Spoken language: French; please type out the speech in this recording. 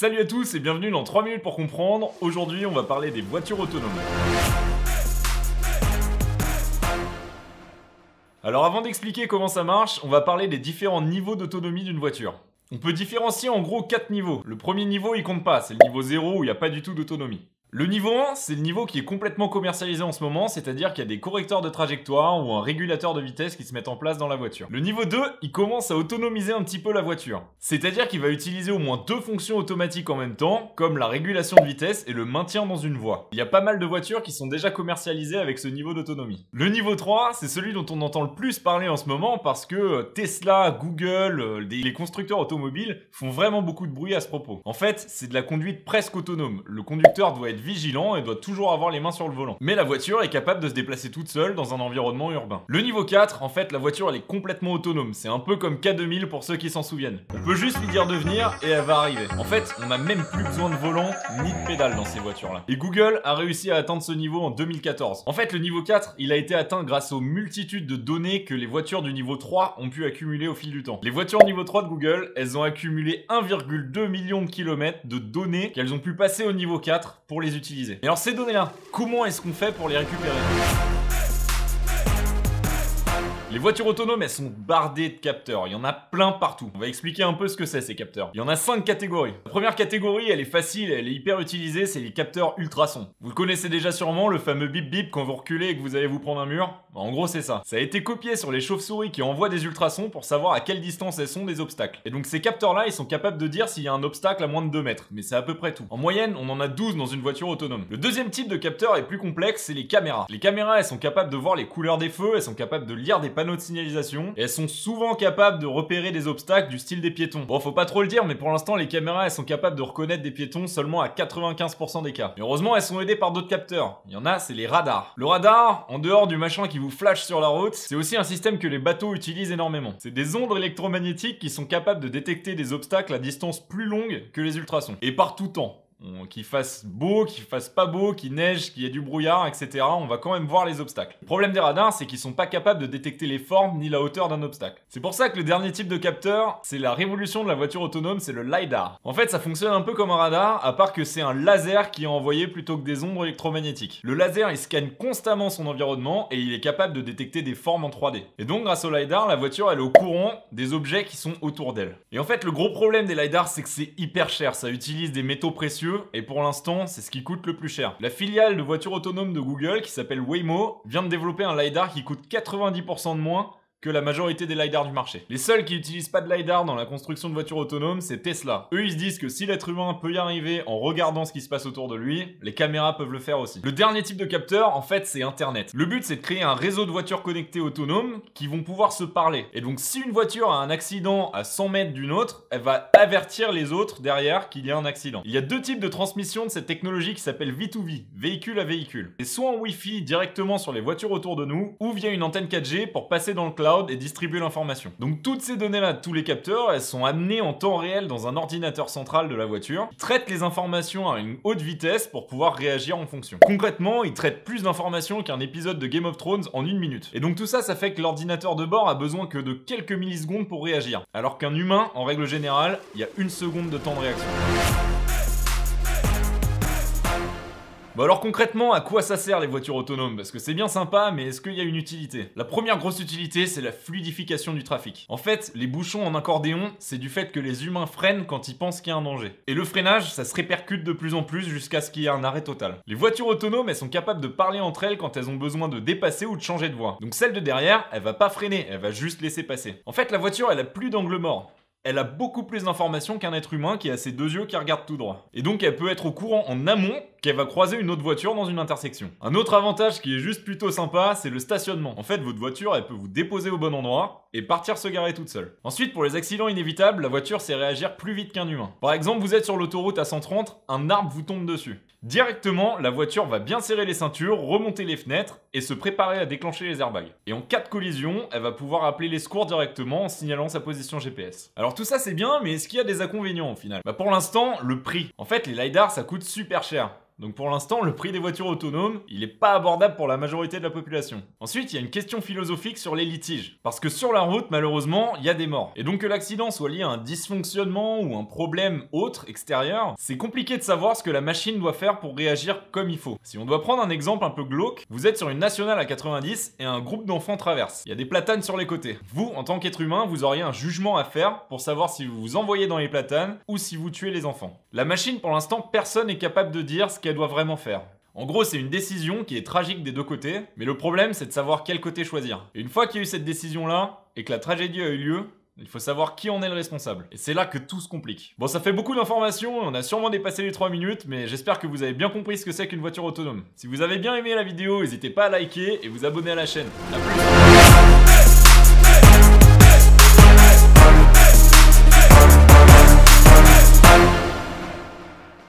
Salut à tous et bienvenue dans 3 minutes pour comprendre. Aujourd'hui, on va parler des voitures autonomes. Alors avant d'expliquer comment ça marche, on va parler des différents niveaux d'autonomie d'une voiture. On peut différencier en gros 4 niveaux. Le premier niveau, il compte pas, c'est le niveau 0 où il n'y a pas du tout d'autonomie. Le niveau 1, c'est le niveau qui est complètement commercialisé en ce moment, c'est-à-dire qu'il y a des correcteurs de trajectoire ou un régulateur de vitesse qui se mettent en place dans la voiture. Le niveau 2, il commence à autonomiser un petit peu la voiture. C'est-à-dire qu'il va utiliser au moins 2 fonctions automatiques en même temps, comme la régulation de vitesse et le maintien dans une voie. Il y a pas mal de voitures qui sont déjà commercialisées avec ce niveau d'autonomie. Le niveau 3, c'est celui dont on entend le plus parler en ce moment parce que Tesla, Google, les constructeurs automobiles font vraiment beaucoup de bruit à ce propos. En fait, c'est de la conduite presque autonome. Le conducteur doit être vigilant et doit toujours avoir les mains sur le volant. Mais la voiture est capable de se déplacer toute seule dans un environnement urbain. Le niveau 4, en fait, la voiture elle est complètement autonome. C'est un peu comme K2000 pour ceux qui s'en souviennent. On peut juste lui dire de venir et elle va arriver. En fait, on n'a même plus besoin de volant ni de pédale dans ces voitures-là. Et Google a réussi à atteindre ce niveau en 2014. En fait, le niveau 4, il a été atteint grâce aux multitudes de données que les voitures du niveau 3 ont pu accumuler au fil du temps. Les voitures niveau 3 de Google, elles ont accumulé 1,2 million de kilomètres de données qu'elles ont pu passer au niveau 4 pour les utiliser. Et alors ces données-là, comment est-ce qu'on fait pour les récupérer ? Les voitures autonomes, elles sont bardées de capteurs. Il y en a plein partout. On va expliquer un peu ce que c'est ces capteurs. Il y en a 5 catégories. La première catégorie, elle est facile, elle est hyper utilisée, c'est les capteurs ultrasons. Vous le connaissez déjà sûrement, le fameux bip bip quand vous reculez et que vous allez vous prendre un mur. En gros, c'est ça. Ça a été copié sur les chauves-souris qui envoient des ultrasons pour savoir à quelle distance elles sont des obstacles. Et donc ces capteurs-là, ils sont capables de dire s'il y a un obstacle à moins de 2 mètres. Mais c'est à peu près tout. En moyenne, on en a 12 dans une voiture autonome. Le deuxième type de capteur est plus complexe, c'est les caméras. Les caméras, elles sont capables de voir les couleurs des feux, elles sont capables de lire des panneaux de signalisation et elles sont souvent capables de repérer des obstacles du style des piétons. Bon, faut pas trop le dire, mais pour l'instant, les caméras, elles sont capables de reconnaître des piétons seulement à 95% des cas. Mais heureusement, elles sont aidées par d'autres capteurs. Il y en a, c'est les radars. Le radar, en dehors du machin qui vous flash sur la route, c'est aussi un système que les bateaux utilisent énormément. C'est des ondes électromagnétiques qui sont capables de détecter des obstacles à distance plus longue que les ultrasons. Et par tout temps. Qu'il fasse beau, qu'il fasse pas beau, qu'il neige, qu'il y ait du brouillard, etc. On va quand même voir les obstacles. Le problème des radars, c'est qu'ils sont pas capables de détecter les formes ni la hauteur d'un obstacle. C'est pour ça que le dernier type de capteur, c'est la révolution de la voiture autonome, c'est le LiDAR. En fait, ça fonctionne un peu comme un radar, à part que c'est un laser qui est envoyé plutôt que des ondes électromagnétiques. Le laser, il scanne constamment son environnement et il est capable de détecter des formes en 3D. Et donc, grâce au LiDAR, la voiture, elle est au courant des objets qui sont autour d'elle. Et en fait, le gros problème des LiDAR, c'est que c'est hyper cher. Ça utilise des métaux précieux et pour l'instant, c'est ce qui coûte le plus cher. La filiale de voitures autonomes de Google, qui s'appelle Waymo, vient de développer un LiDAR qui coûte 90% de moins que la majorité des LiDAR du marché. Les seuls qui utilisent pas de LiDAR dans la construction de voitures autonomes, c'est Tesla. Eux, ils se disent que si l'être humain peut y arriver en regardant ce qui se passe autour de lui, les caméras peuvent le faire aussi. Le dernier type de capteur, en fait, c'est Internet. Le but, c'est de créer un réseau de voitures connectées autonomes qui vont pouvoir se parler. Et donc, si une voiture a un accident à 100 mètres d'une autre, elle va avertir les autres derrière qu'il y a un accident. Il y a 2 types de transmission de cette technologie qui s'appelle V2V, véhicule à véhicule. C'est soit en Wi-Fi directement sur les voitures autour de nous, ou via une antenne 4G pour passer dans le cloud et distribuer l'information. Donc toutes ces données-là de tous les capteurs, elles sont amenées en temps réel dans un ordinateur central de la voiture, qui traite les informations à une haute vitesse pour pouvoir réagir en fonction. Concrètement, il traite plus d'informations qu'un épisode de Game of Thrones en 1 minute. Et donc tout ça, ça fait que l'ordinateur de bord a besoin que de quelques millisecondes pour réagir. Alors qu'un humain, en règle générale, il y a 1 seconde de temps de réaction. Bon alors concrètement, à quoi ça sert les voitures autonomes? Parce que c'est bien sympa, mais est-ce qu'il y a une utilité? La première grosse utilité, c'est la fluidification du trafic. En fait, les bouchons en accordéon, c'est du fait que les humains freinent quand ils pensent qu'il y a un danger. Et le freinage, ça se répercute de plus en plus jusqu'à ce qu'il y ait un arrêt total. Les voitures autonomes, elles sont capables de parler entre elles quand elles ont besoin de dépasser ou de changer de voie. Donc celle de derrière, elle va pas freiner, elle va juste laisser passer. En fait, la voiture, elle a plus d'angle mort. Elle a beaucoup plus d'informations qu'un être humain qui a ses 2 yeux qui regardent tout droit. Et donc elle peut être au courant en amont qu'elle va croiser une autre voiture dans une intersection. Un autre avantage qui est juste plutôt sympa, c'est le stationnement. En fait, votre voiture, elle peut vous déposer au bon endroit et partir se garer toute seule. Ensuite, pour les accidents inévitables, la voiture sait réagir plus vite qu'un humain. Par exemple, vous êtes sur l'autoroute à 130, un arbre vous tombe dessus. Directement, la voiture va bien serrer les ceintures, remonter les fenêtres et se préparer à déclencher les airbags. Et en cas de collision, elle va pouvoir appeler les secours directement en signalant sa position GPS. Alors tout ça c'est bien, mais est-ce qu'il y a des inconvénients au final? Pour l'instant, le prix. En fait, les LiDAR ça coûte super cher. Donc pour l'instant, le prix des voitures autonomes, il est pas abordable pour la majorité de la population. Ensuite, il y a une question philosophique sur les litiges. Parce que sur la route, malheureusement, il y a des morts. Et donc que l'accident soit lié à un dysfonctionnement ou un problème autre, extérieur, c'est compliqué de savoir ce que la machine doit faire pour réagir comme il faut. Si on doit prendre un exemple un peu glauque, vous êtes sur une nationale à 90 et un groupe d'enfants traverse. Il y a des platanes sur les côtés. Vous, en tant qu'être humain, vous auriez un jugement à faire pour savoir si vous vous envoyez dans les platanes ou si vous tuez les enfants. La machine, pour l'instant, personne n'est capable de dire ce qu'elle doit vraiment faire. En gros, c'est une décision qui est tragique des deux côtés, mais le problème, c'est de savoir quel côté choisir. Et une fois qu'il y a eu cette décision-là, et que la tragédie a eu lieu, il faut savoir qui en est le responsable. Et c'est là que tout se complique. Bon, ça fait beaucoup d'informations, on a sûrement dépassé les 3 minutes, mais j'espère que vous avez bien compris ce que c'est qu'une voiture autonome. Si vous avez bien aimé la vidéo, n'hésitez pas à liker et vous abonner à la chaîne. A plus.